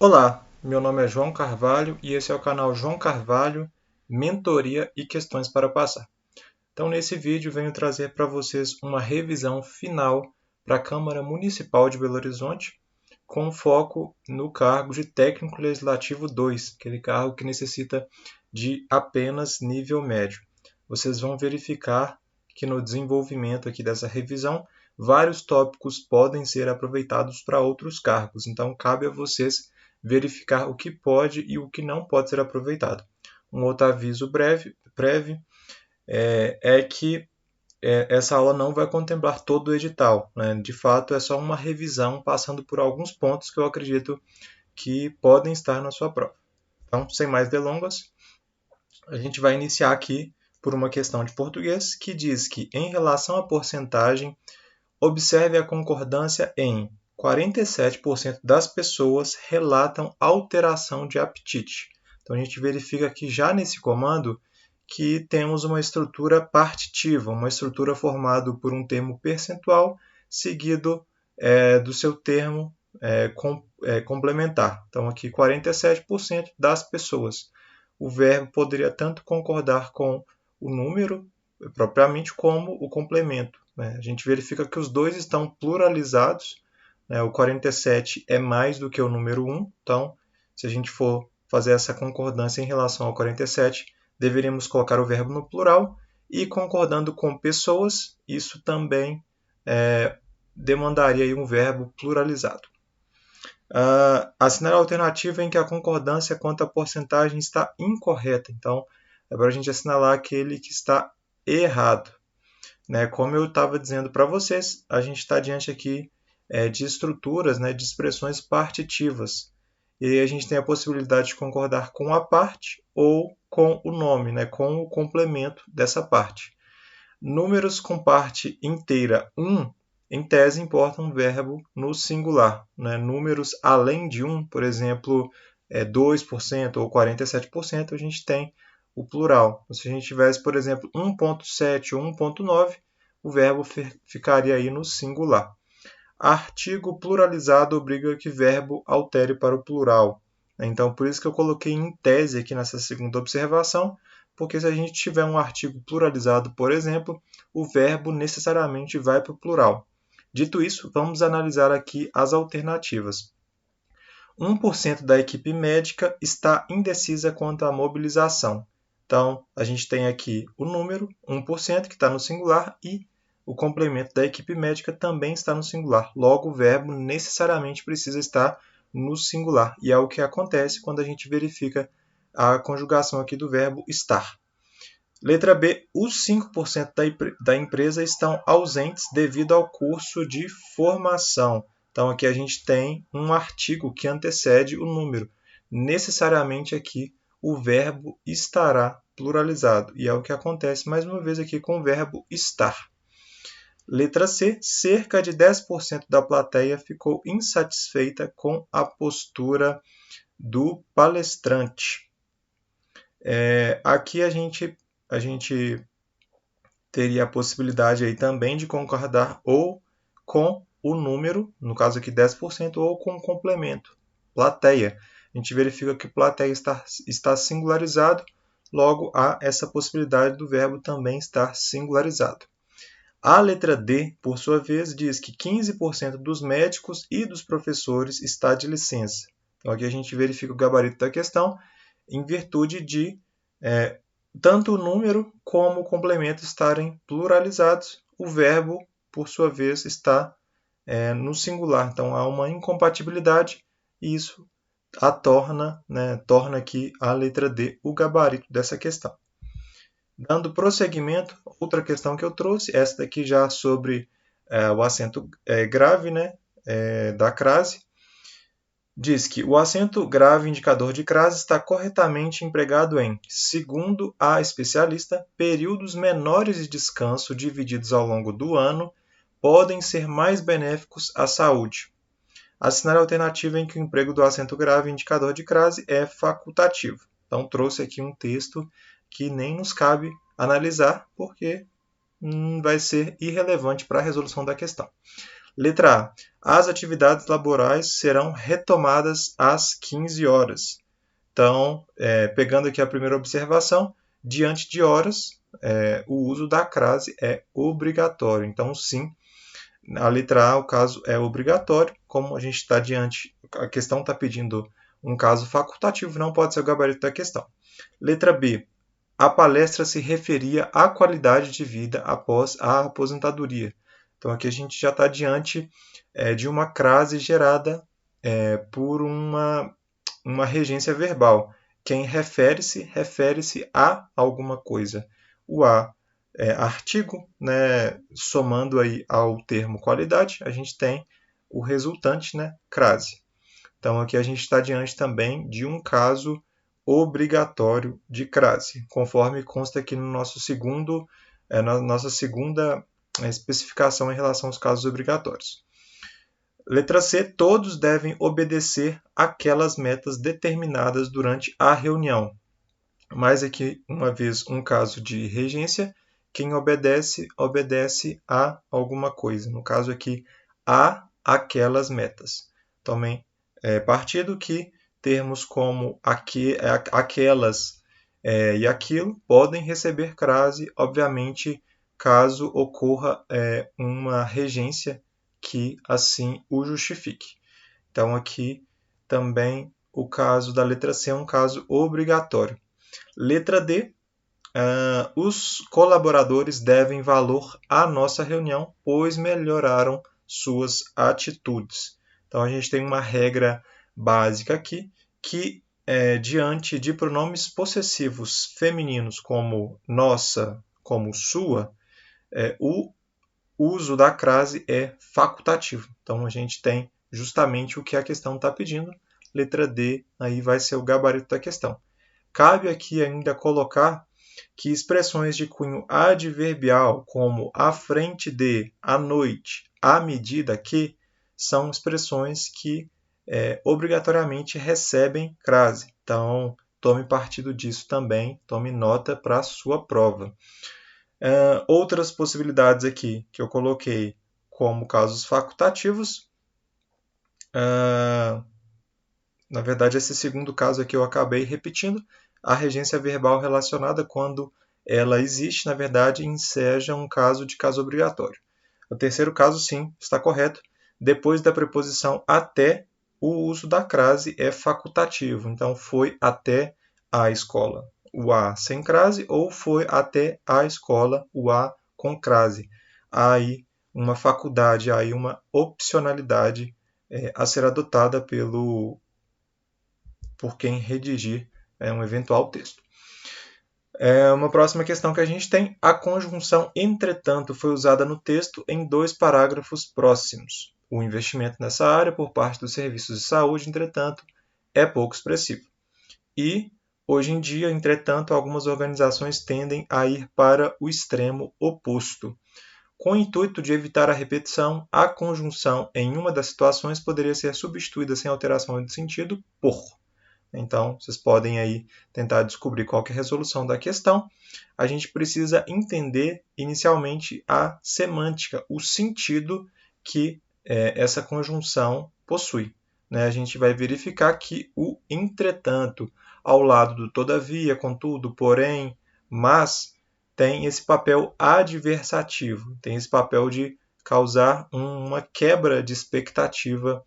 Olá, meu nome é João Carvalho e esse é o canal João Carvalho, Mentoria e Questões para Passar. Então, nesse vídeo, venho trazer para vocês uma revisão final para a Câmara Municipal de Belo Horizonte, com foco no cargo de Técnico Legislativo 2, aquele cargo que necessita de apenas nível médio. Vocês vão verificar que no desenvolvimento aqui dessa revisão, vários tópicos podem ser aproveitados para outros cargos, então cabe a vocês verificar o que pode e o que não pode ser aproveitado. Um outro aviso prévio é que essa aula não vai contemplar todo o edital, né? De fato, é só uma revisão passando por alguns pontos que eu acredito que podem estar na sua prova. Então, sem mais delongas, a gente vai iniciar aqui por uma questão de português que diz que, em relação à porcentagem, observe a concordância em 47% das pessoas relatam alteração de apetite. Então, a gente verifica aqui já nesse comando que temos uma estrutura partitiva, uma estrutura formada por um termo percentual seguido do seu termo complementar. Então, aqui 47% das pessoas. O verbo poderia tanto concordar com o número propriamente como o complemento. Né? A gente verifica que os dois estão pluralizados. Né? O 47 é mais do que o número 1. Então, se a gente for fazer essa concordância em relação ao 47, deveríamos colocar o verbo no plural. E concordando com pessoas, isso também demandaria aí um verbo pluralizado. Assinar a alternativa em que a concordância quanto à porcentagem está incorreta. Então, é para a gente assinalar aquele que está errado. Né? Como eu estava dizendo para vocês, a gente está diante aqui de estruturas, né, de expressões partitivas. E a gente tem a possibilidade de concordar com a parte ou com o nome, né, com o complemento dessa parte. Números com parte inteira 1, em tese, importa um verbo no singular. Né? Números além de 1, por exemplo, 2% ou 47%, a gente tem o plural. Se a gente tivesse, por exemplo, 1.7 ou 1.9, o verbo ficaria aí no singular. Artigo pluralizado obriga que verbo altere para o plural. Então, por isso que eu coloquei em tese aqui nessa segunda observação, porque se a gente tiver um artigo pluralizado, por exemplo, o verbo necessariamente vai para o plural. Dito isso, vamos analisar aqui as alternativas. 1% da equipe médica está indecisa quanto à mobilização. Então, a gente tem aqui o número 1%, que está no singular, e o complemento da equipe médica também está no singular. Logo, o verbo necessariamente precisa estar no singular. E é o que acontece quando a gente verifica a conjugação aqui do verbo estar. Letra B. Os 5% da empresa estão ausentes devido ao curso de formação. Então, aqui a gente tem um artigo que antecede o número. Necessariamente aqui o verbo estará pluralizado. E é o que acontece mais uma vez aqui com o verbo estar. Letra C. Cerca de 10% da plateia ficou insatisfeita com a postura do palestrante. Aqui a gente teria a possibilidade aí também de concordar ou com o número, no caso aqui 10%, ou com o complemento, plateia. A gente verifica que plateia está singularizado, logo há essa possibilidade do verbo também estar singularizado. A letra D, por sua vez, diz que 15% dos médicos e dos professores está de licença. Então, aqui a gente verifica o gabarito da questão em virtude de tanto o número como o complemento estarem pluralizados. O verbo, por sua vez, está no singular. Então, há uma incompatibilidade e isso torna aqui a letra D o gabarito dessa questão. Dando prosseguimento, outra questão que eu trouxe, essa daqui já sobre o acento grave, né, da crase, diz que o acento grave indicador de crase está corretamente empregado em, segundo a especialista, períodos menores de descanso divididos ao longo do ano podem ser mais benéficos à saúde. Assinar a alternativa em que o emprego do acento grave indicador de crase é facultativo. Então, trouxe aqui um texto que nem nos cabe analisar, porque vai ser irrelevante para a resolução da questão. Letra A. As atividades laborais serão retomadas às 15 horas. Então, pegando aqui a primeira observação, diante de horas, o uso da crase é obrigatório. Então, sim, a letra A, o caso é obrigatório. Como a gente está diante, a questão está pedindo um caso facultativo, não pode ser o gabarito da questão. Letra B. A palestra se referia à qualidade de vida após a aposentadoria. Então, aqui a gente já está diante de uma crase gerada por uma regência verbal. Quem refere-se a alguma coisa. O a é artigo, né? Somando aí ao termo qualidade, a gente tem o resultante, né? Crase. Então, aqui a gente está diante também de um caso obrigatório de crase, conforme consta aqui no nosso na nossa segunda especificação em relação aos casos obrigatórios. Letra C. Todos devem obedecer aquelas metas determinadas durante a reunião. Mais aqui, uma vez, um caso de regência. Quem obedece, obedece a alguma coisa. No caso aqui, a aquelas metas. Também partido que termos como aquelas e aquilo podem receber crase, obviamente, caso ocorra uma regência que assim o justifique. Então, aqui também o caso da letra C é um caso obrigatório. Letra D. Os colaboradores devem valor à nossa reunião, pois melhoraram suas atitudes. Então, a gente tem uma regra básica aqui que, diante de pronomes possessivos femininos como nossa, como sua, o uso da crase é facultativo. Então, a gente tem justamente o que a questão está pedindo. Letra D aí vai ser o gabarito da questão. Cabe aqui ainda colocar que expressões de cunho adverbial, como à frente de, à noite, à medida que, são expressões que obrigatoriamente recebem crase. Então, tome partido disso também, tome nota para a sua prova. Outras possibilidades aqui que eu coloquei como casos facultativos. Na verdade, esse segundo caso aqui eu acabei repetindo. A regência verbal relacionada, quando ela existe, na verdade, enseja um caso de caso obrigatório. O terceiro caso, sim, está correto. Depois da preposição até, o uso da crase é facultativo. Então, foi até a escola, o a sem crase, ou foi até a escola, o a com crase. Há aí uma faculdade, há aí uma opcionalidade a ser adotada por quem redigir um eventual texto. Uma próxima questão que a gente tem, a conjunção entretanto foi usada no texto em 2 parágrafos próximos. O investimento nessa área por parte dos serviços de saúde, entretanto, é pouco expressivo. E, hoje em dia, entretanto, algumas organizações tendem a ir para o extremo oposto. Com o intuito de evitar a repetição, a conjunção em uma das situações poderia ser substituída sem alteração de sentido por. Então, vocês podem aí tentar descobrir qual que é a resolução da questão. A gente precisa entender inicialmente a semântica, o sentido que essa conjunção possui. Né? A gente vai verificar que o entretanto, ao lado do todavia, contudo, porém, mas, tem esse papel adversativo, tem esse papel de causar uma quebra de expectativa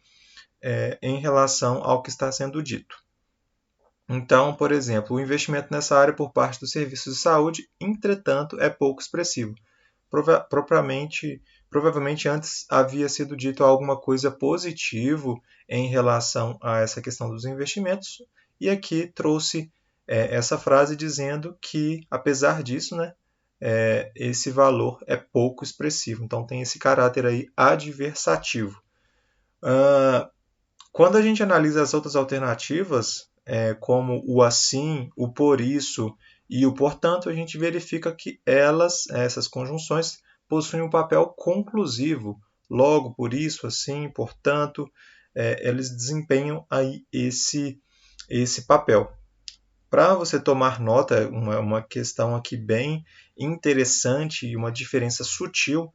em relação ao que está sendo dito. Então, por exemplo, o investimento nessa área por parte dos serviços de saúde, entretanto, é pouco expressivo. Provavelmente antes havia sido dito alguma coisa positivo em relação a essa questão dos investimentos, e aqui trouxe essa frase dizendo que, apesar disso, né, esse valor é pouco expressivo. Então, tem esse caráter aí adversativo. Quando a gente analisa as outras alternativas, como o assim, o por isso e o portanto, a gente verifica que essas conjunções, possuem um papel conclusivo. Logo, por isso, assim, portanto, eles desempenham aí esse papel. Para você tomar nota, uma questão aqui bem interessante e uma diferença sutil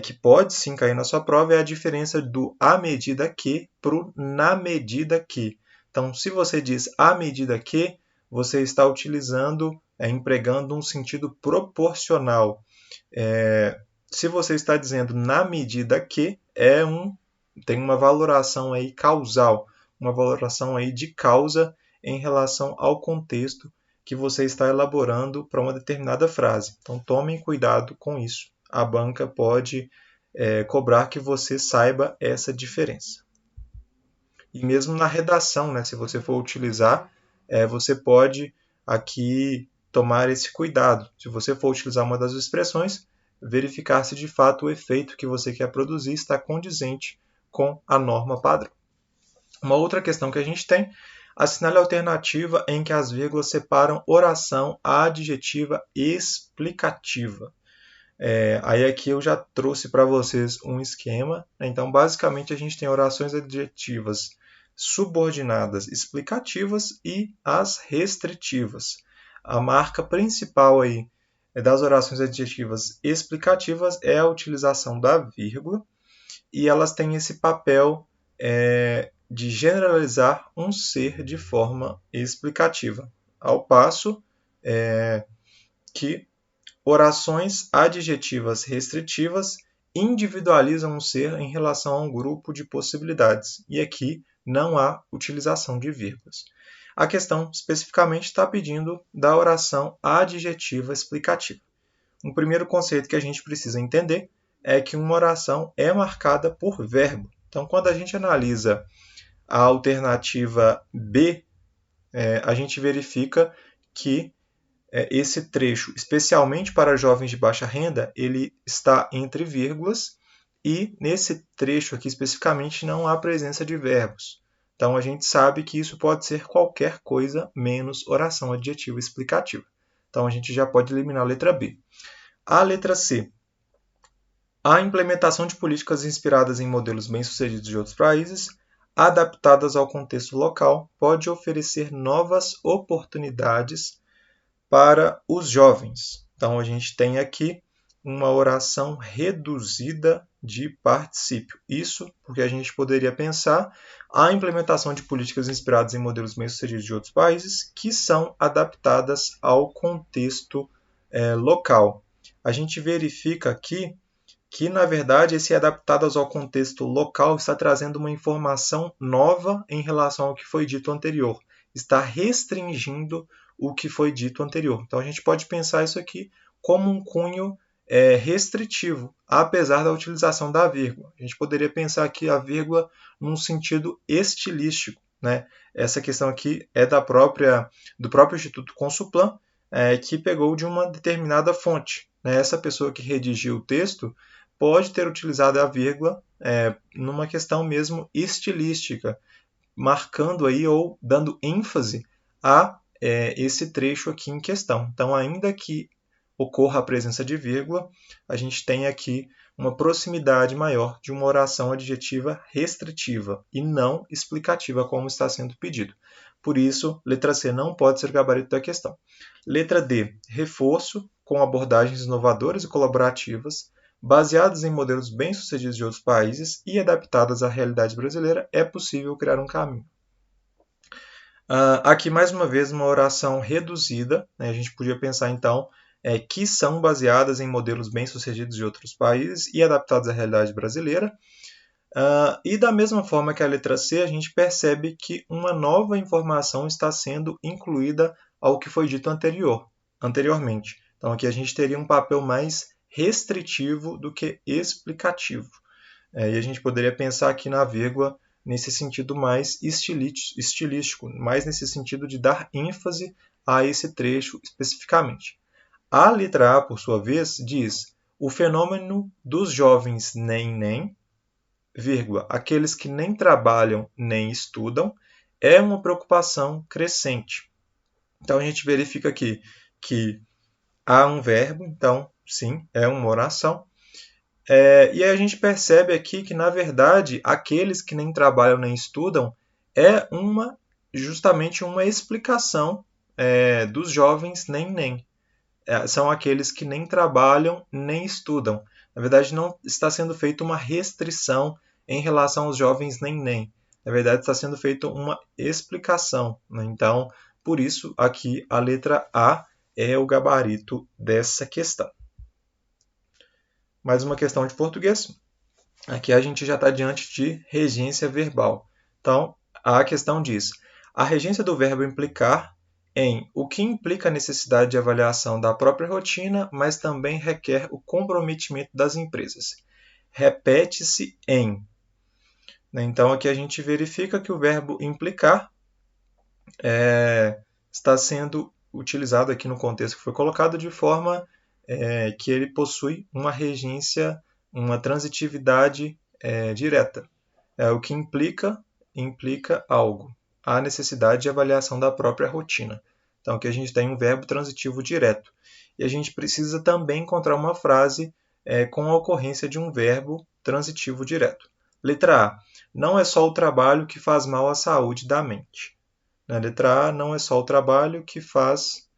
que pode sim cair na sua prova é a diferença do à medida que para o na medida que. Então, se você diz à medida que, você está utilizando, empregando um sentido proporcional. Se você está dizendo na medida que, tem uma valoração aí causal, uma valoração aí de causa em relação ao contexto que você está elaborando para uma determinada frase. Então, tomem cuidado com isso. A banca pode cobrar que você saiba essa diferença. E mesmo na redação, né, se você for utilizar, você pode aqui tomar esse cuidado. Se você for utilizar uma das expressões, verificar se de fato o efeito que você quer produzir está condizente com a norma padrão. Uma outra questão que a gente tem, assinale a alternativa em que as vírgulas separam oração adjetiva explicativa. Aí aqui eu já trouxe para vocês um esquema. Então, basicamente, a gente tem orações adjetivas subordinadas explicativas e as restritivas. A marca principal aí das orações adjetivas explicativas é a utilização da vírgula, e elas têm esse papel de generalizar um ser de forma explicativa, ao passo que orações adjetivas restritivas individualizam um ser em relação a um grupo de possibilidades, e aqui não há utilização de vírgulas. A questão especificamente está pedindo da oração adjetiva explicativa. Um primeiro conceito que a gente precisa entender é que uma oração é marcada por verbo. Então, quando a gente analisa a alternativa B, a gente verifica que esse trecho, especialmente para jovens de baixa renda, ele está entre vírgulas, e nesse trecho aqui especificamente não há presença de verbos. Então a gente sabe que isso pode ser qualquer coisa menos oração adjetiva explicativa. Então a gente já pode eliminar a letra B. A letra C. A implementação de políticas inspiradas em modelos bem-sucedidos de outros países, adaptadas ao contexto local, pode oferecer novas oportunidades para os jovens. Então, a gente tem aqui uma oração reduzida de particípio. Isso porque a gente poderia pensar a implementação de políticas inspiradas em modelos bem-sucedidos de outros países que são adaptadas ao contexto local. A gente verifica aqui que, na verdade, esse adaptadas ao contexto local está trazendo uma informação nova em relação ao que foi dito anterior. Está restringindo o que foi dito anterior. Então, a gente pode pensar isso aqui como um cunho restritivo, apesar da utilização da vírgula. A gente poderia pensar aqui a vírgula num sentido estilístico, né? Essa questão aqui é do próprio Instituto Consulplan, que pegou de uma determinada fonte. Né? Essa pessoa que redigiu o texto pode ter utilizado a vírgula numa questão mesmo estilística, marcando aí ou dando ênfase a esse trecho aqui em questão. Então, ainda que ocorra a presença de vírgula, a gente tem aqui uma proximidade maior de uma oração adjetiva restritiva e não explicativa, como está sendo pedido. Por isso, letra C não pode ser gabarito da questão. Letra D, reforço com abordagens inovadoras e colaborativas, baseadas em modelos bem-sucedidos de outros países e adaptadas à realidade brasileira, é possível criar um caminho. Aqui, mais uma vez, uma oração reduzida. Né? A gente podia pensar, então, que são baseadas em modelos bem-sucedidos de outros países e adaptados à realidade brasileira. E da mesma forma que a letra C, a gente percebe que uma nova informação está sendo incluída ao que foi dito anteriormente. Então, aqui a gente teria um papel mais restritivo do que explicativo. E a gente poderia pensar aqui na vírgula nesse sentido mais estilístico, mais nesse sentido de dar ênfase a esse trecho especificamente. A letra A, por sua vez, diz: o fenômeno dos jovens nem, vírgula, aqueles que nem trabalham nem estudam, é uma preocupação crescente. Então a gente verifica aqui que há um verbo, então sim, é uma oração. E aí a gente percebe aqui que, na verdade, aqueles que nem trabalham nem estudam é justamente uma explicação dos jovens nem. São aqueles que nem trabalham nem estudam. Na verdade, não está sendo feita uma restrição em relação aos jovens nem. Na verdade, está sendo feita uma explicação, né? Então, por isso, aqui a letra A é o gabarito dessa questão. Mais uma questão de português. Aqui a gente já está diante de regência verbal. Então, a questão diz: a regência do verbo implicar em o que implica a necessidade de avaliação da própria rotina, mas também requer o comprometimento das empresas. Repete-se em. Então, aqui a gente verifica que o verbo implicar está sendo utilizado aqui no contexto que foi colocado de forma que ele possui uma regência, uma transitividade direta. O que implica algo, a necessidade de avaliação da própria rotina. Então, aqui a gente tem um verbo transitivo direto. E a gente precisa também encontrar uma frase com a ocorrência de um verbo transitivo direto. Letra A. Não é só o trabalho que faz mal à saúde da mente. Na letra A, não é só o trabalho que faz.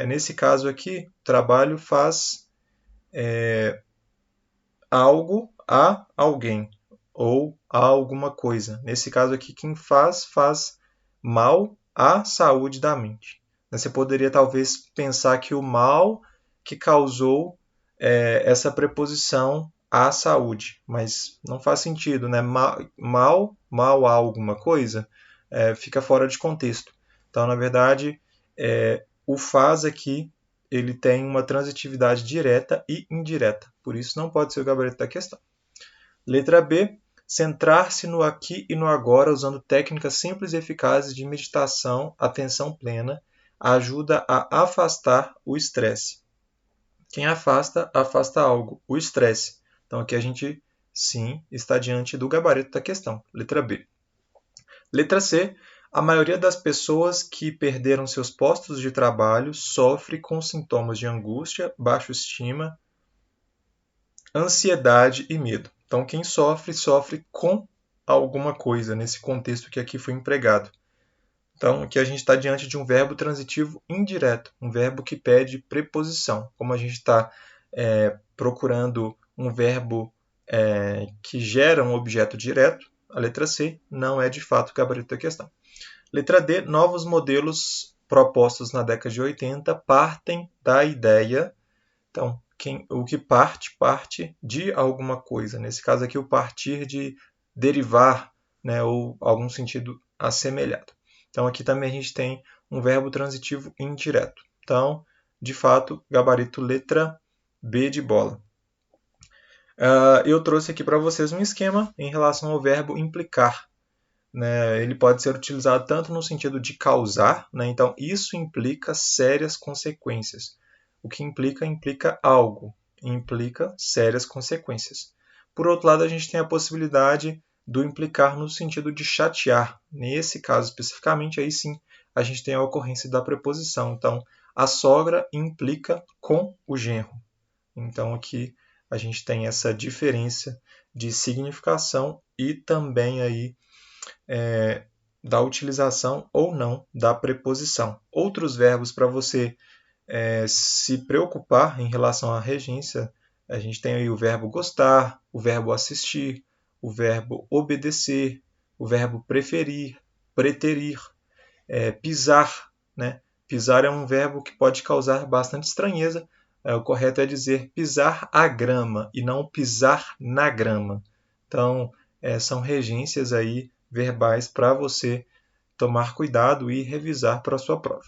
Nesse caso aqui, o trabalho faz algo a alguém ou a alguma coisa. Nesse caso aqui, quem faz mal à saúde da mente. Você poderia talvez pensar que o mal que causou essa preposição à saúde, mas não faz sentido, né? Mal a alguma coisa fica fora de contexto. Então, na verdade, o faz aqui ele tem uma transitividade direta e indireta. Por isso, não pode ser o gabarito da questão. Letra B. Centrar-se no aqui e no agora usando técnicas simples e eficazes de meditação, atenção plena, ajuda a afastar o estresse. Quem afasta, afasta algo, o estresse. Então, aqui a gente, sim, está diante do gabarito da questão. Letra B. Letra C. A maioria das pessoas que perderam seus postos de trabalho sofre com sintomas de angústia, baixa estima, ansiedade e medo. Então, quem sofre com alguma coisa, nesse contexto que aqui foi empregado. Então, aqui a gente está diante de um verbo transitivo indireto, um verbo que pede preposição. Como a gente está procurando um verbo que gera um objeto direto, a letra C não é de fato o gabarito da questão. Letra D, novos modelos propostos na década de 80 partem da ideia. Então, o que parte de alguma coisa. Nesse caso aqui, o partir de derivar, né, ou algum sentido assemelhado. Então, aqui também a gente tem um verbo transitivo indireto. Então, de fato, gabarito letra B de bola. Eu trouxe aqui para vocês um esquema em relação ao verbo implicar. Né? Ele pode ser utilizado tanto no sentido de causar, né? Então isso implica sérias consequências. O que implica algo, implica sérias consequências. Por outro lado, a gente tem a possibilidade do implicar no sentido de chatear. Nesse caso especificamente, aí sim, a gente tem a ocorrência da preposição. Então, a sogra implica com o genro. Então, aqui a gente tem essa diferença de significação e também aí da utilização ou não da preposição. Outros verbos para você se preocupar em relação à regência, a gente tem aí o verbo gostar, o verbo assistir, o verbo obedecer, o verbo preferir, preterir, pisar. Né? Pisar é um verbo que pode causar bastante estranheza. O correto é dizer pisar a grama e não pisar na grama. Então, são regências aí verbais para você tomar cuidado e revisar para a sua prova.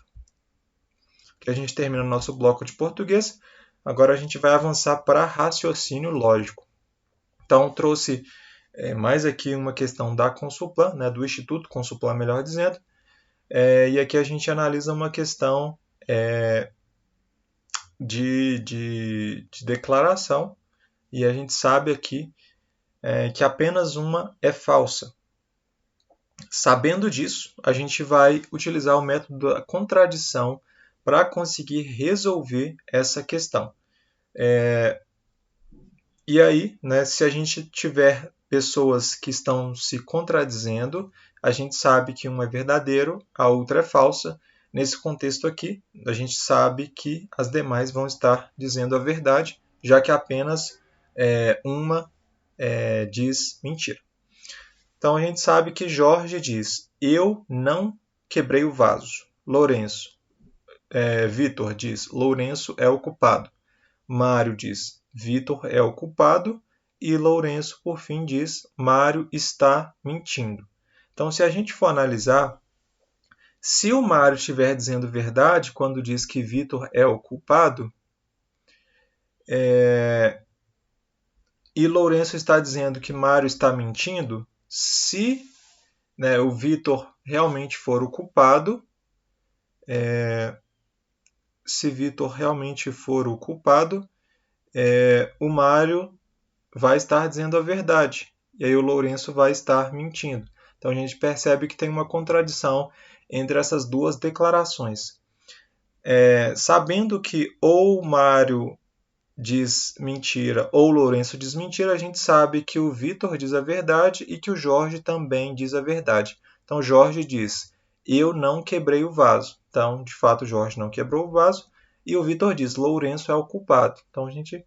Aqui a gente termina o nosso bloco de português. Agora a gente vai avançar para raciocínio lógico. Então, trouxe mais aqui uma questão da Consulplan, né, do Instituto Consulplan, melhor dizendo. E aqui a gente analisa uma questão de declaração. E a gente sabe aqui que apenas uma é falsa. Sabendo disso, a gente vai utilizar o método da contradição para conseguir resolver essa questão. E aí, né, se a gente tiver pessoas que estão se contradizendo, a gente sabe que uma é verdadeiro, a outra é falsa. Nesse contexto aqui, a gente sabe que as demais vão estar dizendo a verdade, já que apenas uma diz mentira. Então a gente sabe que Jorge diz: eu não quebrei o vaso. Vitor diz: Lourenço é o culpado. Mário diz: Vitor é o culpado. E Lourenço, por fim, diz: Mário está mentindo. Então, se a gente for analisar, se o Mário estiver dizendo verdade quando diz que Vitor é o culpado, e Lourenço está dizendo que Mário está mentindo, se o Vitor realmente for o culpado, o Mário vai estar dizendo a verdade. E aí o Lourenço vai estar mentindo. Então a gente percebe que tem uma contradição entre essas duas declarações. Sabendo que ou o Mário diz mentira ou o Lourenço diz mentira, a gente sabe que o Vitor diz a verdade e que o Jorge também diz a verdade. Então Jorge diz: eu não quebrei o vaso. Então, de fato, o Jorge não quebrou o vaso. E o Vitor diz: Lourenço é o culpado. Então a gente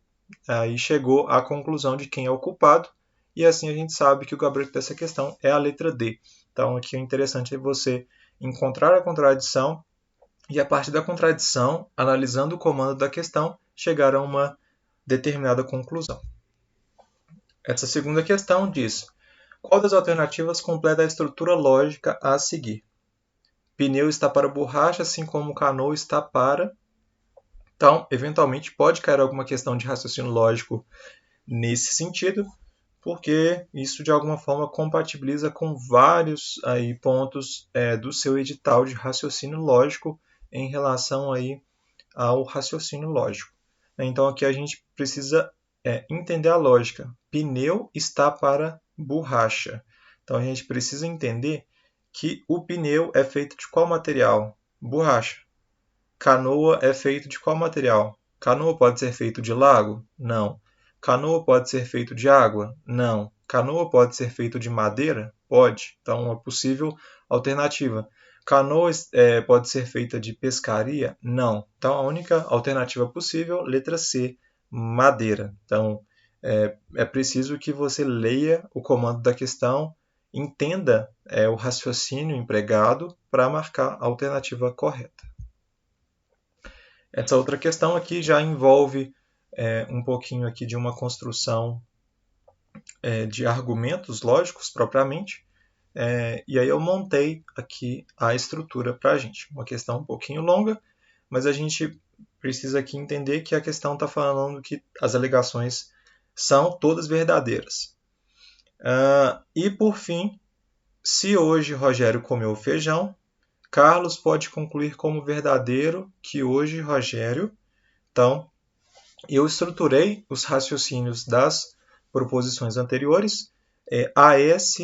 aí chegou à conclusão de quem é o culpado. E assim a gente sabe que o gabarito dessa questão é a letra D. Então aqui o interessante é você encontrar a contradição e, a partir da contradição, analisando o comando da questão, chegar a uma determinada conclusão. Essa segunda questão diz: qual das alternativas completa a estrutura lógica a seguir? Pneu está para borracha, assim como canoa está para... Então, eventualmente, pode cair alguma questão de raciocínio lógico nesse sentido, porque isso de alguma forma compatibiliza com vários aí pontos do seu edital de raciocínio lógico em relação aí ao raciocínio lógico. Então aqui a gente precisa entender a lógica. Pneu está para borracha. Então a gente precisa entender que o pneu é feito de qual material? Borracha. Canoa é feito de qual material? Canoa pode ser feito de lago? Não. Canoa pode ser feito de água? Não. Canoa pode ser feito de madeira? Pode. Então, uma possível alternativa. Canoa pode ser feita de pescaria? Não. Então, a única alternativa possível, letra C, madeira. Então, é preciso que você leia o comando da questão, entenda o raciocínio empregado para marcar a alternativa correta. Essa outra questão aqui já envolve um pouquinho aqui de uma construção de argumentos lógicos propriamente. E aí eu montei aqui a estrutura para a gente. Uma questão um pouquinho longa, mas a gente precisa aqui entender que a questão está falando que as alegações são todas verdadeiras. E por fim, se hoje Rogério comeu feijão, Carlos pode concluir como verdadeiro que hoje Rogério... Então, eu estruturei os raciocínios das proposições anteriores. AS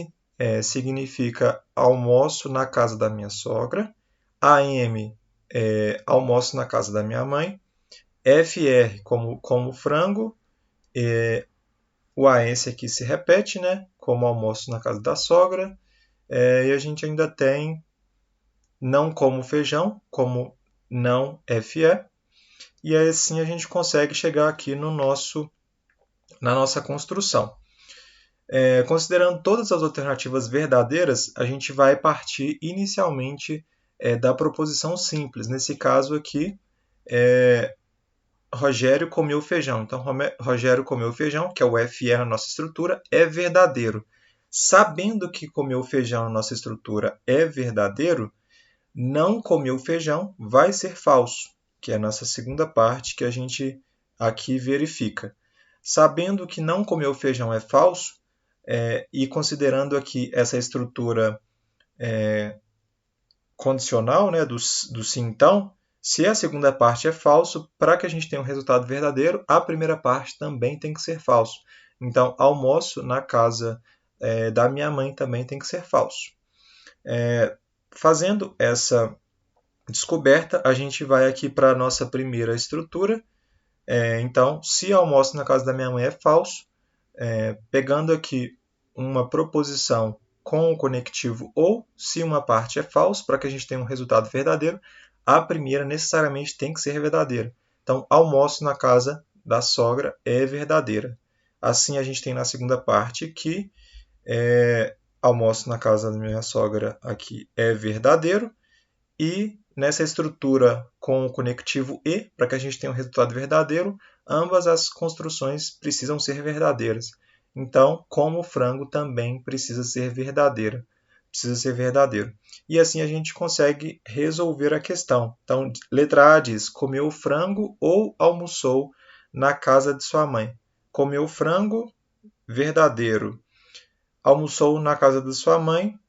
significa almoço na casa da minha sogra. AM, almoço na casa da minha mãe. FR, como frango. O AS aqui se repete, né? Como almoço na casa da sogra. E a gente ainda tem não como feijão, como não FE. E assim a gente consegue chegar aqui na nossa construção. Considerando todas as alternativas verdadeiras, a gente vai partir inicialmente da proposição simples. Nesse caso aqui, Rogério comeu feijão. Então, Rogério comeu feijão, que é o FE na nossa estrutura, é verdadeiro. Sabendo que comeu feijão na nossa estrutura é verdadeiro, não comeu feijão vai ser falso, que é a nossa segunda parte que a gente aqui verifica. Sabendo que não comeu feijão é falso, e considerando aqui essa estrutura condicional, né, do sim então, se a segunda parte é falso, para que a gente tenha um resultado verdadeiro, a primeira parte também tem que ser falso. Então, almoço na casa da minha mãe também tem que ser falso. Fazendo essa descoberta, a gente vai aqui para a nossa primeira estrutura. Então, se almoço na casa da minha mãe é falso, pegando aqui uma proposição com o conectivo ou, se uma parte é falso, para que a gente tenha um resultado verdadeiro, a primeira necessariamente tem que ser verdadeira. Então, almoço na casa da sogra é verdadeira. Assim, a gente tem na segunda parte que almoço na casa da minha sogra aqui é verdadeiro. E nessa estrutura com o conectivo e, para que a gente tenha um resultado verdadeiro, ambas as construções precisam ser verdadeiras. Então, como o frango também precisa ser verdadeira. Precisa ser verdadeiro. E assim a gente consegue resolver a questão. Então, letra A diz: comeu frango ou almoçou na casa de sua mãe. Comeu frango, verdadeiro. Almoçou na casa de sua mãe,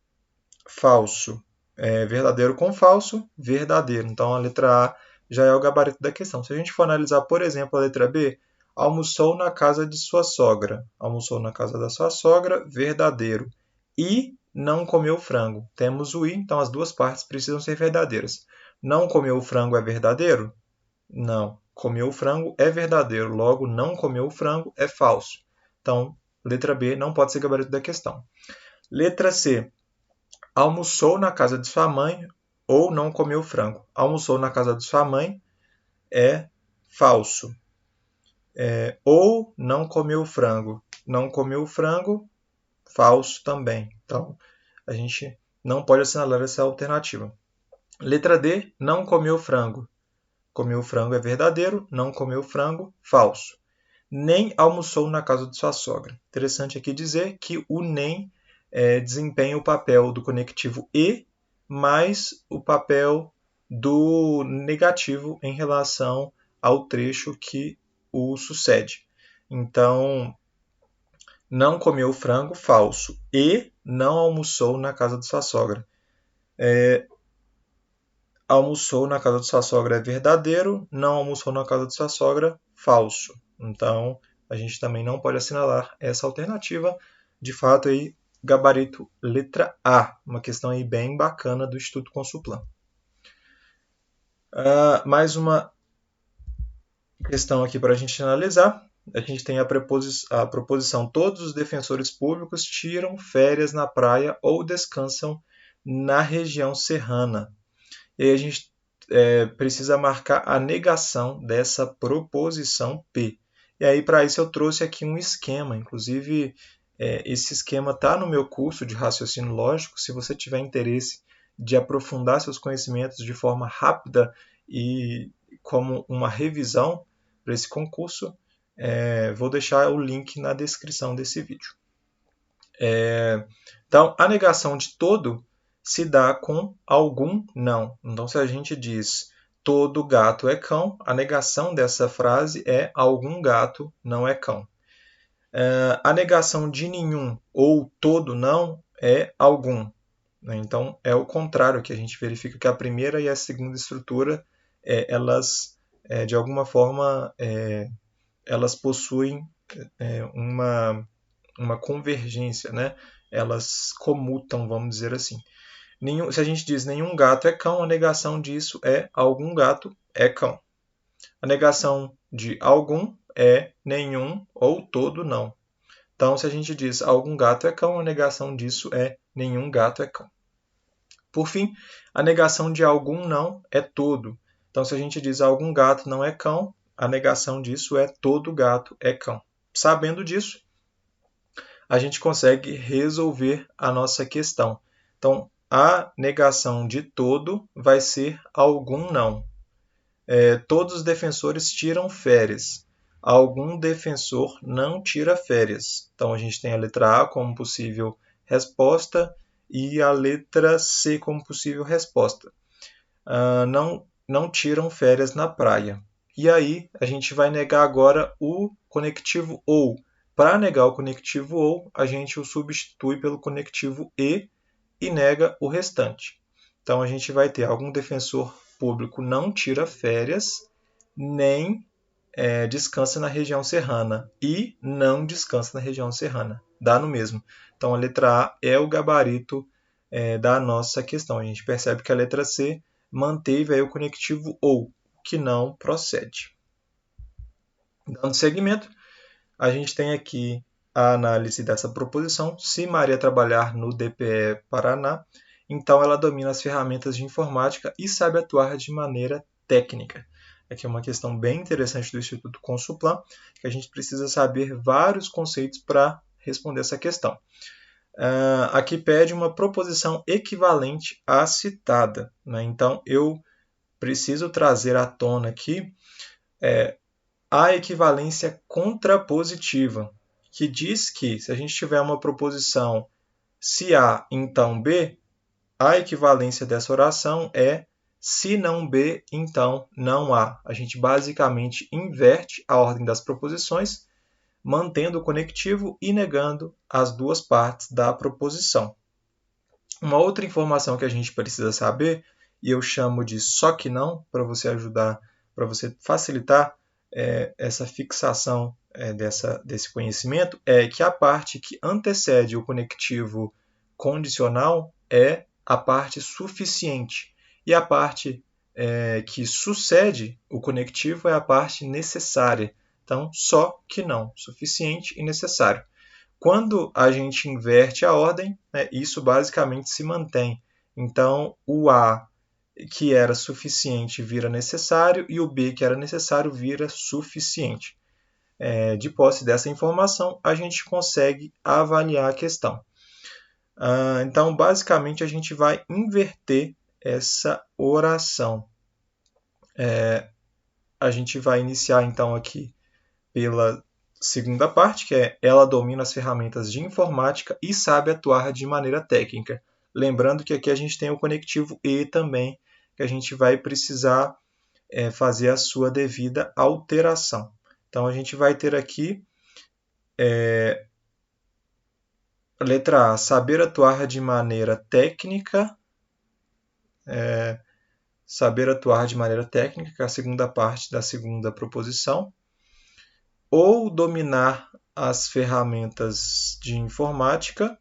falso. Verdadeiro com falso, verdadeiro. Então, a letra A já é o gabarito da questão. Se a gente for analisar, por exemplo, a letra B, almoçou na casa de sua sogra. Almoçou na casa da sua sogra, verdadeiro. E não comeu frango. Temos o I, então as duas partes precisam ser verdadeiras. Não comeu frango é verdadeiro? Não. Comeu frango é verdadeiro, logo não comeu frango é falso. Então, letra B não pode ser gabarito da questão. Letra C. Almoçou na casa de sua mãe ou não comeu frango. Almoçou na casa de sua mãe é falso. Ou não comeu frango. Não comeu frango, falso também. Então, a gente não pode assinalar essa alternativa. Letra D, não comeu frango. Comeu frango é verdadeiro, não comeu frango, falso. Nem almoçou na casa de sua sogra. Interessante aqui dizer que o nem desempenha o papel do conectivo e mais o papel do negativo em relação ao trecho que o sucede. Então, não comeu frango, falso. E não almoçou na casa de sua sogra. Almoçou na casa de sua sogra é verdadeiro, não almoçou na casa de sua sogra, falso. Então, a gente também não pode assinalar essa alternativa. De fato, aí, gabarito letra A, uma questão aí bem bacana do Instituto Consulplan. Mais uma questão aqui para a gente analisar. A gente tem a proposição: todos os defensores públicos tiram férias na praia ou descansam na região serrana. E aí a gente precisa marcar a negação dessa proposição P. E aí, para isso, eu trouxe aqui um esquema. Inclusive, esse esquema está no meu curso de raciocínio lógico. Se você tiver interesse de aprofundar seus conhecimentos de forma rápida e como uma revisão para esse concurso, vou deixar o link na descrição desse vídeo. Então, a negação de todo se dá com algum não. Então, se a gente diz todo gato é cão, a negação dessa frase é algum gato não é cão. A negação de nenhum ou todo não é algum. Então, é o contrário, que a gente verifica que a primeira e a segunda estrutura, elas, de alguma forma, elas possuem uma convergência, né? Elas comutam, vamos dizer assim. Se a gente diz nenhum gato é cão, a negação disso é algum gato é cão. A negação de algum é nenhum ou todo não. Então, se a gente diz algum gato é cão, a negação disso é nenhum gato é cão. Por fim, a negação de algum não é todo. Então, se a gente diz algum gato não é cão, a negação disso é todo gato é cão. Sabendo disso, a gente consegue resolver a nossa questão. Então, a negação de todo vai ser algum não. Todos os defensores tiram férias. Algum defensor não tira férias. Então, a gente tem a letra A como possível resposta e a letra C como possível resposta. Não tiram férias na praia. E aí, a gente vai negar agora o conectivo ou. Para negar o conectivo ou, a gente o substitui pelo conectivo e nega o restante. Então, a gente vai ter algum defensor público não tira férias, nem descansa na região serrana. E não descansa na região serrana. Dá no mesmo. Então, a letra A é o gabarito da nossa questão. A gente percebe que a letra C manteve aí o conectivo ou, que não procede. Dando seguimento, a gente tem aqui a análise dessa proposição. Se Maria trabalhar no DPE Paraná, então ela domina as ferramentas de informática e sabe atuar de maneira técnica. Aqui é uma questão bem interessante do Instituto Consulplan, que a gente precisa saber vários conceitos para responder essa questão. Aqui pede uma proposição equivalente à citada, né? Então, eu preciso trazer à tona aqui a equivalência contrapositiva, que diz que se a gente tiver uma proposição se A, então B, a equivalência dessa oração é se não B, então não A. A gente basicamente inverte a ordem das proposições, mantendo o conectivo e negando as duas partes da proposição. Uma outra informação que a gente precisa saber, e eu chamo de só que não, para você ajudar, para você facilitar essa fixação desse conhecimento, é que a parte que antecede o conectivo condicional é a parte suficiente. E a parte que sucede o conectivo é a parte necessária. Então, só que não, suficiente e necessário. Quando a gente inverte a ordem, isso basicamente se mantém. Então, o A, que era suficiente, vira necessário, e o B, que era necessário, vira suficiente. De posse dessa informação, a gente consegue avaliar a questão. Então, basicamente, a gente vai inverter essa oração. A gente vai iniciar, então, aqui pela segunda parte, que é ela domina as ferramentas de informática e sabe atuar de maneira técnica. Lembrando que aqui a gente tem o conectivo e também, que a gente vai precisar fazer a sua devida alteração. Então, a gente vai ter aqui letra A, saber atuar de maneira técnica. Saber atuar de maneira técnica, que é a segunda parte da segunda proposição. Ou dominar as ferramentas de informática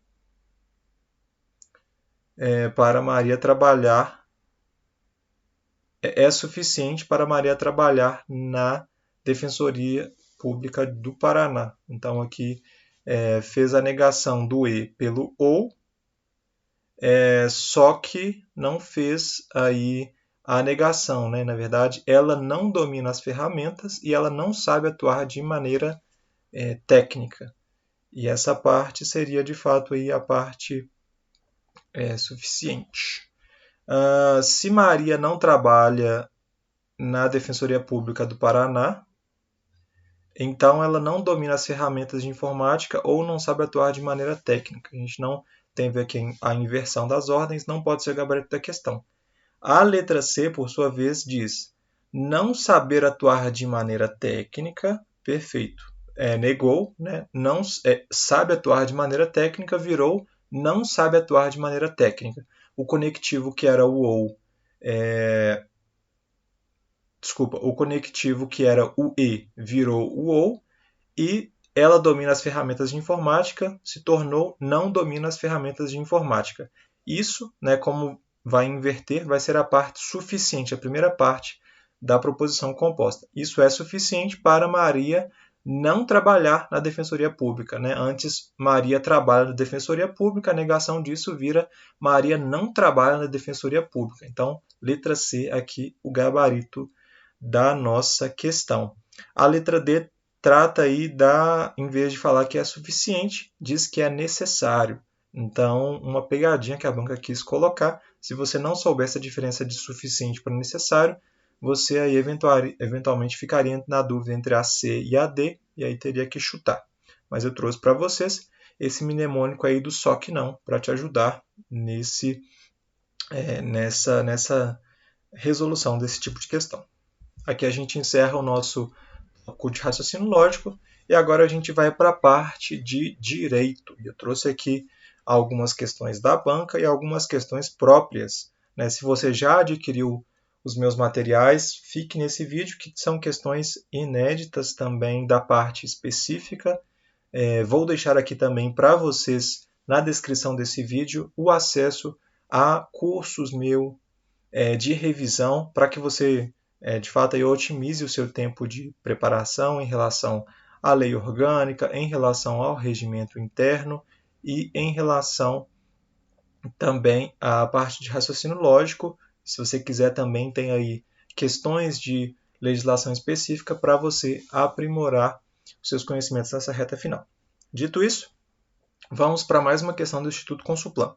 para Maria trabalhar. É suficiente para Maria trabalhar na Defensoria Pública do Paraná. Então, aqui fez a negação do E pelo ou, só que não fez aí a negação, né? Na verdade, ela não domina as ferramentas e ela não sabe atuar de maneira técnica. E essa parte seria, de fato, aí a parte suficiente. Se Maria não trabalha na Defensoria Pública do Paraná, então ela não domina as ferramentas de informática ou não sabe atuar de maneira técnica. A gente não tem aqui a inversão das ordens, não pode ser o gabarito da questão. A letra C, por sua vez, diz não saber atuar de maneira técnica, perfeito. Negou, né? Não sabe atuar de maneira técnica, virou não sabe atuar de maneira técnica. O conectivo que era o ou, o conectivo que era o e virou o ou, e ela domina as ferramentas de informática, se tornou não domina as ferramentas de informática. Isso, né, como vai inverter, vai ser a parte suficiente, a primeira parte da proposição composta. Isso é suficiente para Maria não trabalhar na Defensoria Pública, né? Antes, Maria trabalha na Defensoria Pública, a negação disso vira Maria não trabalha na Defensoria Pública. Então, letra C aqui, o gabarito da nossa questão. A letra D trata aí em vez de falar que é suficiente, diz que é necessário. Então, uma pegadinha que a banca quis colocar, se você não souber essa diferença de suficiente para necessário, você aí eventualmente ficaria na dúvida entre a C e a D, e aí teria que chutar. Mas eu trouxe para vocês esse mnemônico aí do só que não, para te ajudar nessa resolução desse tipo de questão. Aqui a gente encerra o nosso tópico de raciocínio lógico e agora a gente vai para a parte de direito. Eu trouxe aqui algumas questões da banca e algumas questões próprias. Se você já adquiriu os meus materiais, fique nesse vídeo que são questões inéditas também da parte específica. Vou deixar aqui também para vocês na descrição desse vídeo o acesso a cursos meus de revisão para que você de fato aí otimize o seu tempo de preparação em relação à lei orgânica, em relação ao regimento interno e em relação também à parte de raciocínio lógico. Se você quiser também tem aí questões de legislação específica para você aprimorar os seus conhecimentos nessa reta final. Dito isso, vamos para mais uma questão do Instituto Consulplan.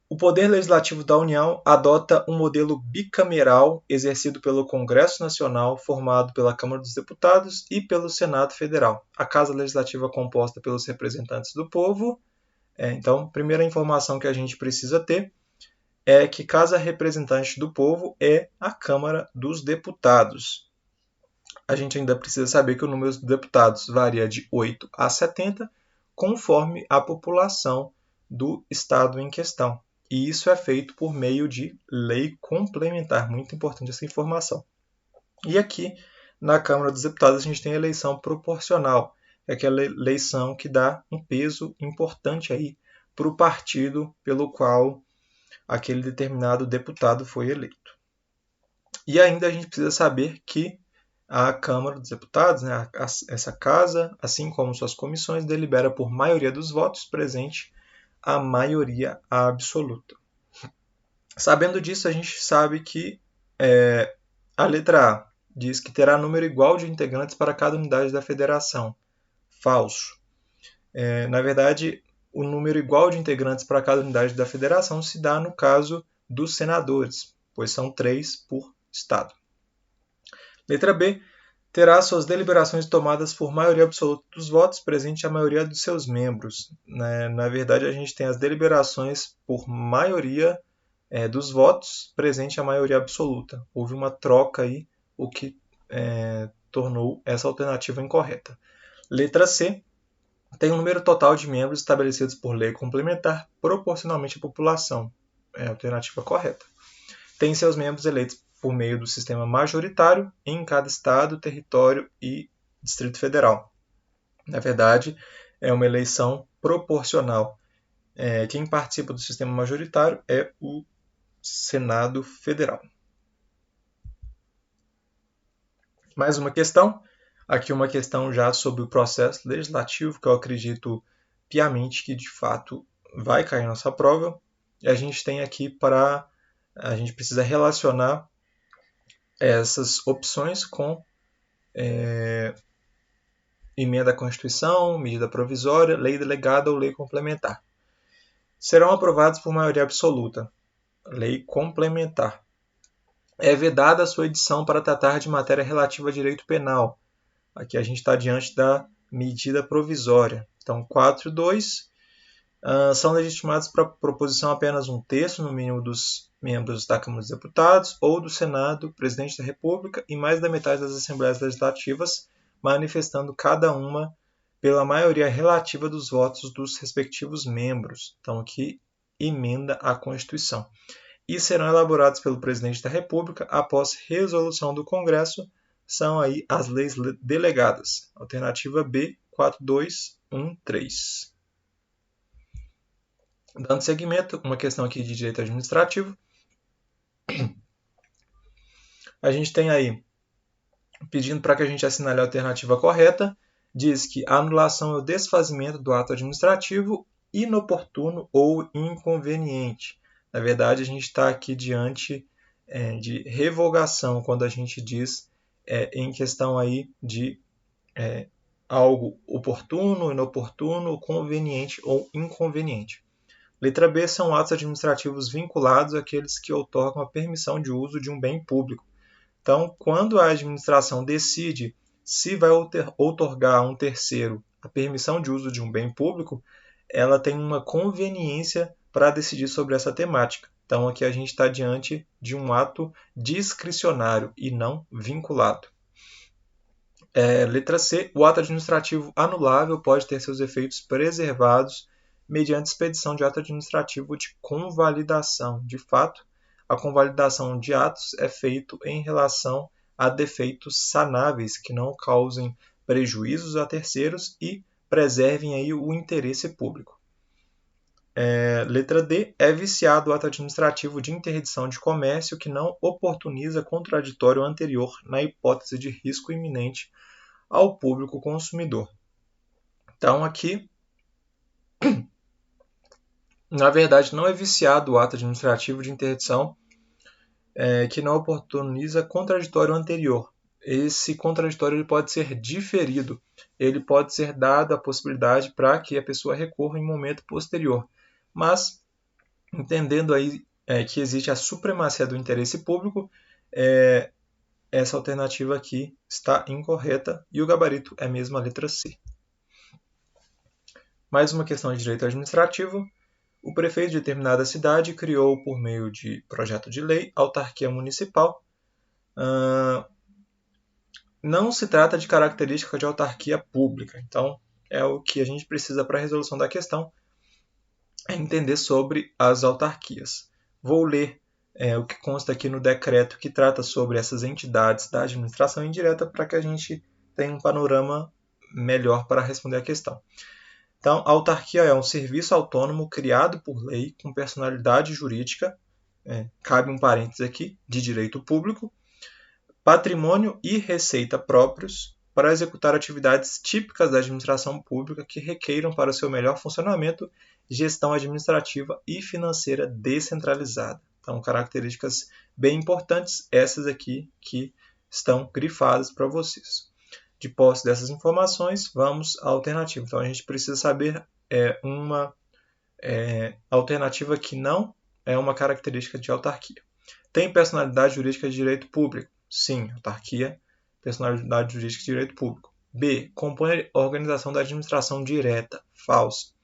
O Poder Legislativo da União adota um modelo bicameral exercido pelo Congresso Nacional, formado pela Câmara dos Deputados e pelo Senado Federal. A Casa Legislativa é composta pelos representantes do povo. Então, primeira informação que a gente precisa ter é que Casa Representante do Povo é a Câmara dos Deputados. A gente ainda precisa saber que o número de deputados varia de 8 a 70, conforme a população do estado em questão. E isso é feito por meio de lei complementar. Muito importante essa informação. E aqui, na Câmara dos Deputados, a gente tem a eleição proporcional. É aquela eleição que dá um peso importante aí para o partido pelo qual aquele determinado deputado foi eleito. E ainda a gente precisa saber que a Câmara dos Deputados, né, essa casa, assim como suas comissões, delibera por maioria dos votos presente a maioria absoluta. Sabendo disso, a gente sabe que a letra A diz que terá número igual de integrantes para cada unidade da federação. Falso. Na verdade, o número igual de integrantes para cada unidade da federação se dá no caso dos senadores, pois são 3 por estado. Letra B. Terá suas deliberações tomadas por maioria absoluta dos votos, presente a maioria dos seus membros. Na verdade, a gente tem as deliberações por maioria dos votos, presente a maioria absoluta. Houve uma troca aí, o que tornou essa alternativa incorreta. Letra C. Tem um número total de membros estabelecidos por lei complementar proporcionalmente à população. É a alternativa correta. Tem seus membros eleitos por meio do sistema majoritário em cada estado, território e Distrito Federal. Na verdade, é uma eleição proporcional. Quem participa do sistema majoritário é o Senado Federal. Mais uma questão. Aqui uma questão já sobre o processo legislativo, que eu acredito piamente que de fato vai cair na nossa prova. E a gente tem aqui a gente precisa relacionar essas opções com emenda à Constituição, medida provisória, lei delegada ou lei complementar. Serão aprovados por maioria absoluta. Lei complementar. É vedada a sua edição para tratar de matéria relativa a direito penal. Aqui a gente está diante da medida provisória. Então, 4.2 são legitimados para proposição apenas 1/3, no mínimo, dos membros da Câmara dos Deputados ou do Senado, Presidente da República e mais da metade das Assembleias Legislativas, manifestando cada uma pela maioria relativa dos votos dos respectivos membros. Então, aqui, emenda à Constituição. E serão elaborados pelo Presidente da República após resolução do Congresso. São aí as leis delegadas. Alternativa B, 4.2.1.3. Dando seguimento, uma questão aqui de direito administrativo. A gente tem aí, pedindo para que a gente assinale a alternativa correta, diz que a anulação é o desfazimento do ato administrativo inoportuno ou inconveniente. Na verdade, a gente está aqui diante de revogação, quando a gente diz em questão aí de algo oportuno, inoportuno, conveniente ou inconveniente. Letra B são atos administrativos vinculados àqueles que outorgam a permissão de uso de um bem público. Então, quando a administração decide se vai outorgar a um terceiro a permissão de uso de um bem público, ela tem uma conveniência para decidir sobre essa temática. Então, aqui a gente está diante de um ato discricionário e não vinculado. Letra C. O ato administrativo anulável pode ter seus efeitos preservados mediante expedição de ato administrativo de convalidação. De fato, a convalidação de atos é feita em relação a defeitos sanáveis que não causem prejuízos a terceiros e preservem aí o interesse público. Letra D. É viciado o ato administrativo de interdição de comércio que não oportuniza contraditório anterior na hipótese de risco iminente ao público consumidor. Então, aqui, na verdade, não é viciado o ato administrativo de interdição que não oportuniza contraditório anterior. esse contraditório ele pode ser diferido, ele pode ser dado a possibilidade para que a pessoa recorra em momento posterior. Mas, entendendo aí que existe a supremacia do interesse público, essa alternativa aqui está incorreta e o gabarito é mesmo a letra C. Mais uma questão de direito administrativo. O prefeito de determinada cidade criou, por meio de projeto de lei, autarquia municipal. Não se trata de característica de autarquia pública. Então, é o que a gente precisa para a resolução da questão, é entender sobre as autarquias. Vou ler o que consta aqui no decreto que trata sobre essas entidades da administração indireta para que a gente tenha um panorama melhor para responder a questão. Então, a autarquia é um serviço autônomo criado por lei com personalidade jurídica, cabe um parênteses aqui, de direito público, patrimônio e receita próprios para executar atividades típicas da administração pública que requeiram para o seu melhor funcionamento gestão administrativa e financeira descentralizada. Então, características bem importantes, essas aqui que estão grifadas para vocês. De posse dessas informações, vamos à alternativa. Então, a gente precisa saber uma alternativa que não é uma característica de autarquia. Tem personalidade jurídica de direito público? Sim, autarquia, personalidade jurídica de direito público. B. Compõe a organização da administração direta? Falso.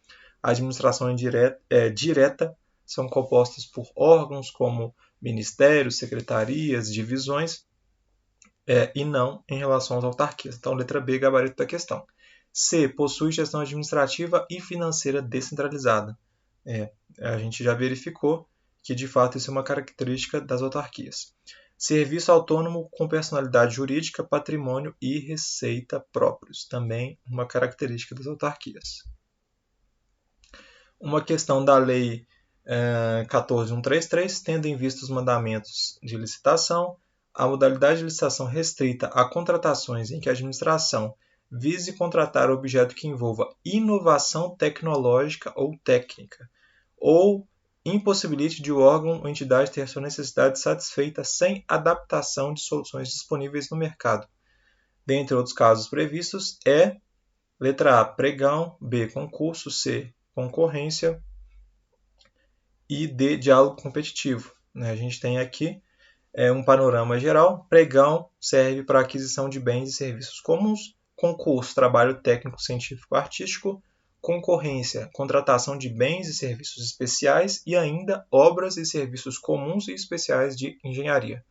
A administração direta são compostas por órgãos como ministérios, secretarias, divisões, e não em relação às autarquias. Então, letra B, gabarito da questão. C. Possui gestão administrativa e financeira descentralizada. A gente já verificou que, de fato, isso é uma característica das autarquias. Serviço autônomo com personalidade jurídica, patrimônio e receita próprios. Também uma característica das autarquias. Uma questão da Lei 14.133, tendo em vista os mandamentos de licitação, a modalidade de licitação restrita a contratações em que a administração vise contratar objeto que envolva inovação tecnológica ou técnica, ou impossibilite de o órgão ou entidade ter sua necessidade satisfeita sem adaptação de soluções disponíveis no mercado. Dentre outros casos previstos letra A, pregão, B, concurso, C, concorrência e D, diálogo competitivo. A gente tem aqui um panorama geral. Pregão serve para aquisição de bens e serviços comuns. Concurso, trabalho técnico, científico, artístico. Concorrência, contratação de bens e serviços especiais e ainda obras e serviços comuns e especiais de engenharia.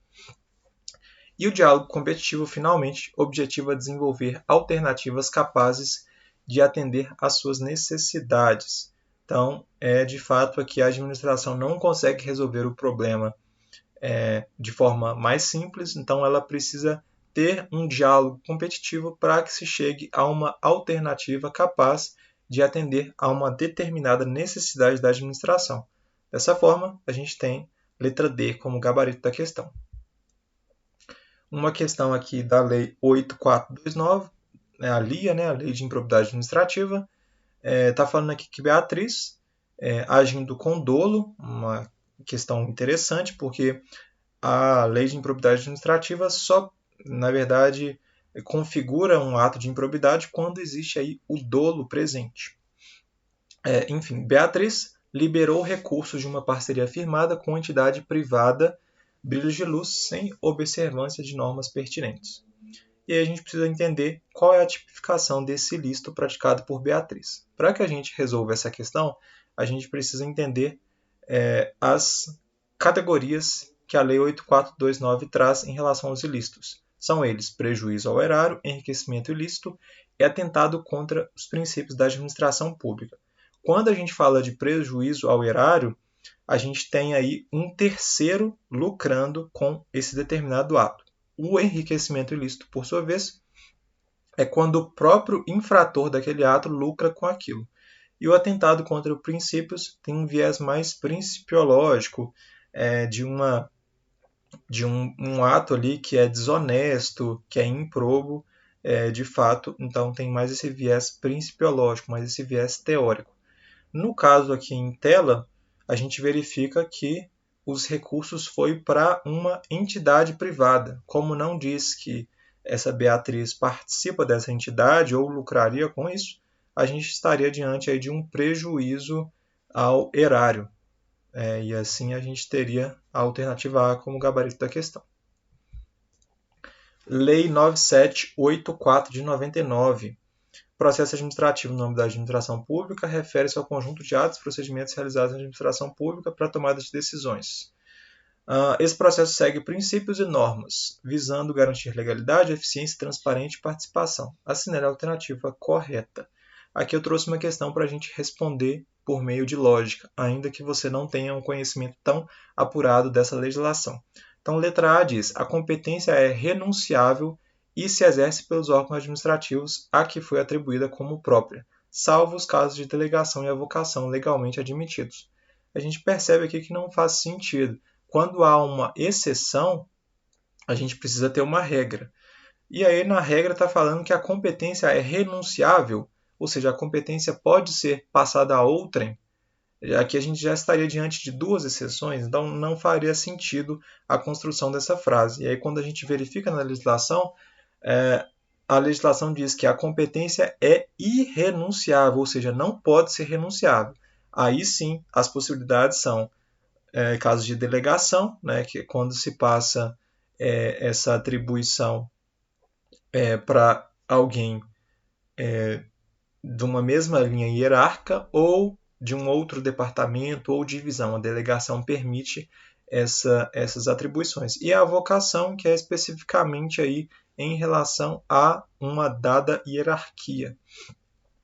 E o diálogo competitivo, finalmente, objetiva desenvolver alternativas capazes de atender às suas necessidades. Então, de fato aqui a administração não consegue resolver o problema de forma mais simples, então ela precisa ter um diálogo competitivo para que se chegue a uma alternativa capaz de atender a uma determinada necessidade da administração. Dessa forma, a gente tem letra D como gabarito da questão. Uma questão aqui da Lei 8.429, a LIA, a Lei de Improbidade Administrativa, está falando aqui que Beatriz, agindo com dolo, uma questão interessante, porque a Lei de Improbidade Administrativa só, na verdade, configura um ato de improbidade quando existe aí o dolo presente. Enfim, Beatriz liberou recursos de uma parceria firmada com entidade privada Brilhos de Luz sem observância de normas pertinentes. E aí a gente precisa entender qual é a tipificação desse ilícito praticado por Beatriz. Para que a gente resolva essa questão, a gente precisa entender as categorias que a Lei 8.429 traz em relação aos ilícitos. São eles prejuízo ao erário, enriquecimento ilícito e atentado contra os princípios da administração pública. Quando a gente fala de prejuízo ao erário, a gente tem aí um terceiro lucrando com esse determinado ato. O enriquecimento ilícito, por sua vez, é quando o próprio infrator daquele ato lucra com aquilo. E o atentado contra os princípios tem um viés mais principiológico, de um ato ali que é desonesto, que é improbo, de fato, então tem mais esse viés principiológico, mais esse viés teórico. No caso aqui em tela, a gente verifica que os recursos foi para uma entidade privada. Como não diz que essa Beatriz participa dessa entidade ou lucraria com isso, a gente estaria diante aí de um prejuízo ao erário. E assim a gente teria a alternativa A como gabarito da questão. Lei 9784 de 99. Processo administrativo no âmbito da administração pública refere-se ao conjunto de atos e procedimentos realizados na administração pública para tomada de decisões. Esse processo segue princípios e normas, visando garantir legalidade, eficiência, transparência e participação. Assinale a alternativa correta. Aqui eu trouxe uma questão para a gente responder por meio de lógica, ainda que você não tenha um conhecimento tão apurado dessa legislação. Então, letra A diz: a competência é renunciável e se exerce pelos órgãos administrativos a que foi atribuída como própria, salvo os casos de delegação e avocação legalmente admitidos. A gente percebe aqui que não faz sentido. Quando há uma exceção, a gente precisa ter uma regra. E aí, na regra, está falando que a competência é renunciável, ou seja, a competência pode ser passada a outrem. Aqui a gente já estaria diante de duas exceções, então não faria sentido a construção dessa frase. E aí, quando a gente verifica na legislação, a legislação diz que a competência é irrenunciável, ou seja, não pode ser renunciável. Aí sim, as possibilidades são casos de delegação, né, que é quando se passa essa atribuição para alguém de uma mesma linha hierárquica ou de um outro departamento ou divisão. A delegação permite essas atribuições. E a avocação, que é especificamente aí em relação a uma dada hierarquia.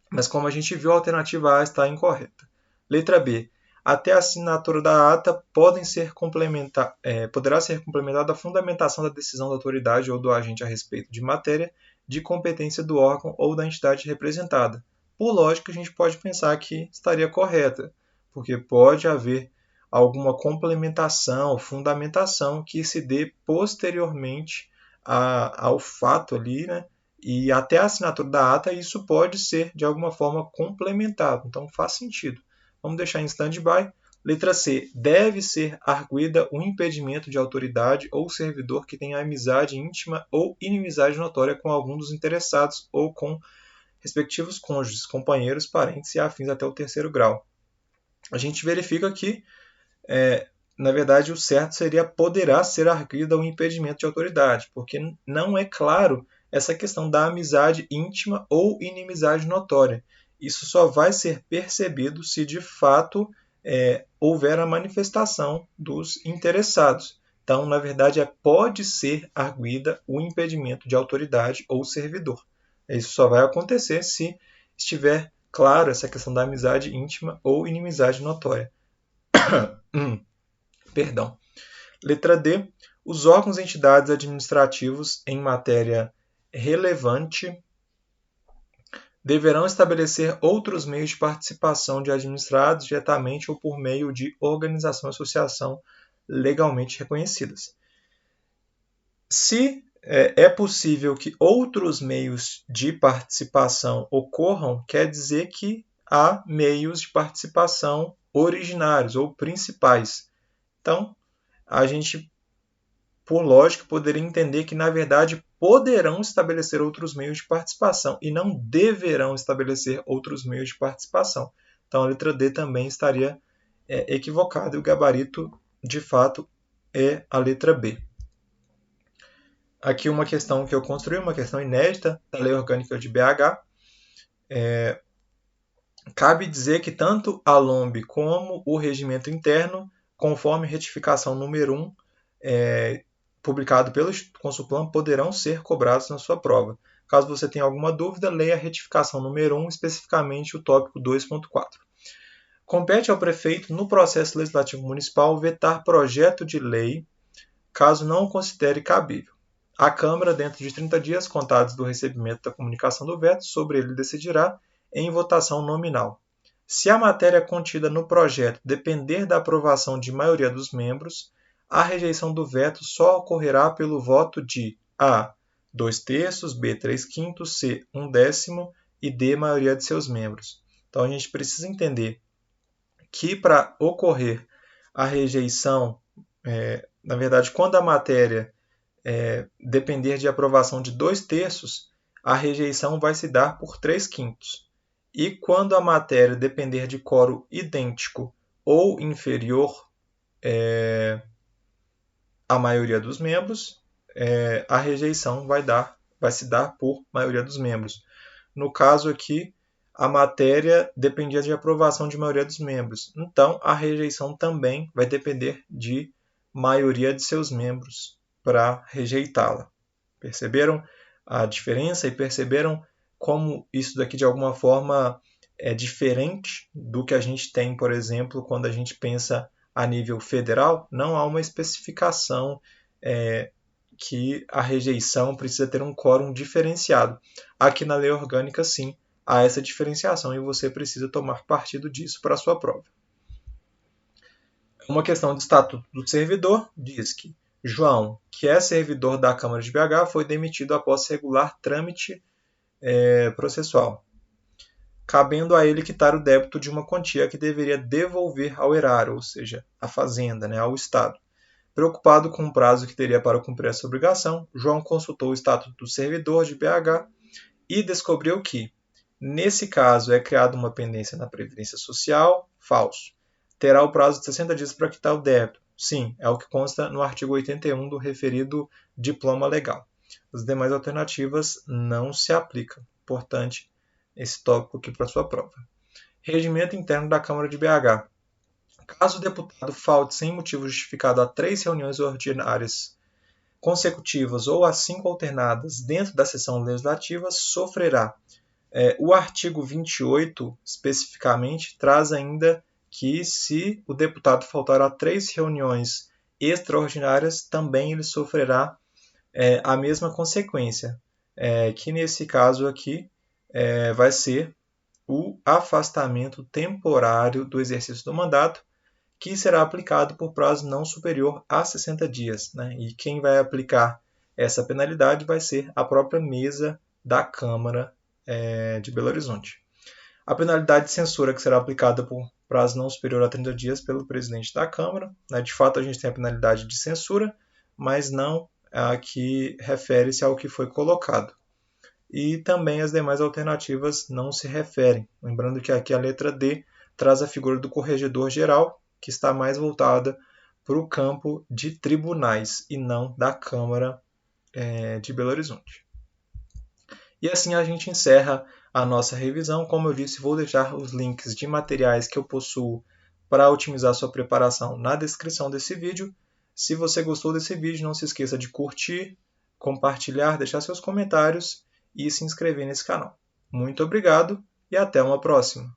Mas como a gente viu, a alternativa A está incorreta. Letra B. Até a assinatura da ata poderá ser complementada a fundamentação da decisão da autoridade ou do agente a respeito de matéria de competência do órgão ou da entidade representada. Por lógica, a gente pode pensar que estaria correta, porque pode haver alguma complementação, fundamentação que se dê posteriormente ao fato ali, né? E até a assinatura da ata, isso pode ser, de alguma forma, complementado. Então, faz sentido. Vamos deixar em stand-by. Letra C. Deve ser arguida o impedimento de autoridade ou servidor que tenha amizade íntima ou inimizade notória com algum dos interessados ou com respectivos cônjuges, companheiros, parentes e afins até o 3º grau. A gente verifica que, na verdade, o certo seria poderá ser arguida o impedimento de autoridade, porque não é claro essa questão da amizade íntima ou inimizade notória. Isso só vai ser percebido se de fato houver a manifestação dos interessados. Então, na verdade, pode ser arguida o impedimento de autoridade ou servidor. Isso só vai acontecer se estiver claro essa questão da amizade íntima ou inimizade notória. Perdão. Letra D. Os órgãos e entidades administrativos em matéria relevante deverão estabelecer outros meios de participação de administrados diretamente ou por meio de organização ou associação legalmente reconhecidas. Se é possível que outros meios de participação ocorram, quer dizer que há meios de participação originários ou principais. Então, a gente, por lógica, poderia entender que, na verdade, poderão estabelecer outros meios de participação e não deverão estabelecer outros meios de participação. Então, a letra D também estaria equivocada e o gabarito, de fato, é a letra B. Aqui uma questão que eu construí, uma questão inédita da Lei Orgânica de BH. Cabe dizer que tanto a LOMB como o Regimento Interno, conforme retificação número 1, publicado pelo Instituto Consulplan, poderão ser cobrados na sua prova. Caso você tenha alguma dúvida, leia a retificação número 1, especificamente o tópico 2.4. Compete ao prefeito, no processo legislativo municipal, vetar projeto de lei, caso não o considere cabível. A Câmara, dentro de 30 dias contados do recebimento da comunicação do veto, sobre ele decidirá em votação nominal. Se a matéria contida no projeto depender da aprovação de maioria dos membros, a rejeição do veto só ocorrerá pelo voto de A. 2/3, B. 3/5, C. 1/10 e D. maioria de seus membros. Então a gente precisa entender que para ocorrer a rejeição, na verdade, quando a matéria depender de aprovação de 2/3, a rejeição vai se dar por 3/5. E quando a matéria depender de quórum idêntico ou inferior à maioria dos membros, a rejeição vai se dar por maioria dos membros. No caso aqui, a matéria dependia de aprovação de maioria dos membros. Então, a rejeição também vai depender de maioria de seus membros para rejeitá-la. Perceberam a diferença e perceberam como isso daqui de alguma forma é diferente do que a gente tem, por exemplo, quando a gente pensa a nível federal? Não há uma especificação que a rejeição precisa ter um quórum diferenciado. Aqui na lei orgânica, sim, há essa diferenciação e você precisa tomar partido disso para a sua prova. Uma questão do Estatuto do Servidor diz que João, que é servidor da Câmara de BH, foi demitido após regular trâmite processual, cabendo a ele quitar o débito de uma quantia que deveria devolver ao erário, ou seja, à fazenda, ao Estado. Preocupado com o prazo que teria para cumprir essa obrigação, João consultou o Estatuto do Servidor de BH e descobriu que, nesse caso, é criada uma pendência na Previdência Social. Falso. Terá o prazo de 60 dias para quitar o débito. Sim, é o que consta no artigo 81 do referido diploma legal. As demais alternativas não se aplicam. Importante esse tópico aqui para a sua prova. Regimento interno da Câmara de BH. Caso o deputado falte sem motivo justificado a 3 reuniões ordinárias consecutivas ou a 5 alternadas dentro da sessão legislativa, sofrerá. O artigo 28, especificamente, traz ainda que se o deputado faltar a 3 reuniões extraordinárias, também ele sofrerá a mesma consequência, que nesse caso aqui vai ser o afastamento temporário do exercício do mandato, que será aplicado por prazo não superior a 60 dias. E quem vai aplicar essa penalidade vai ser a própria mesa da Câmara de Belo Horizonte. A penalidade de censura que será aplicada por prazo não superior a 30 dias pelo presidente da Câmara. De fato, a gente tem a penalidade de censura, mas não a que refere-se ao que foi colocado. E também as demais alternativas não se referem. Lembrando que aqui a letra D traz a figura do corregedor geral, que está mais voltada para o campo de tribunais e não da Câmara de Belo Horizonte. E assim a gente encerra a nossa revisão. Como eu disse, vou deixar os links de materiais que eu possuo para otimizar sua preparação na descrição desse vídeo. Se você gostou desse vídeo, não se esqueça de curtir, compartilhar, deixar seus comentários e se inscrever nesse canal. Muito obrigado e até uma próxima!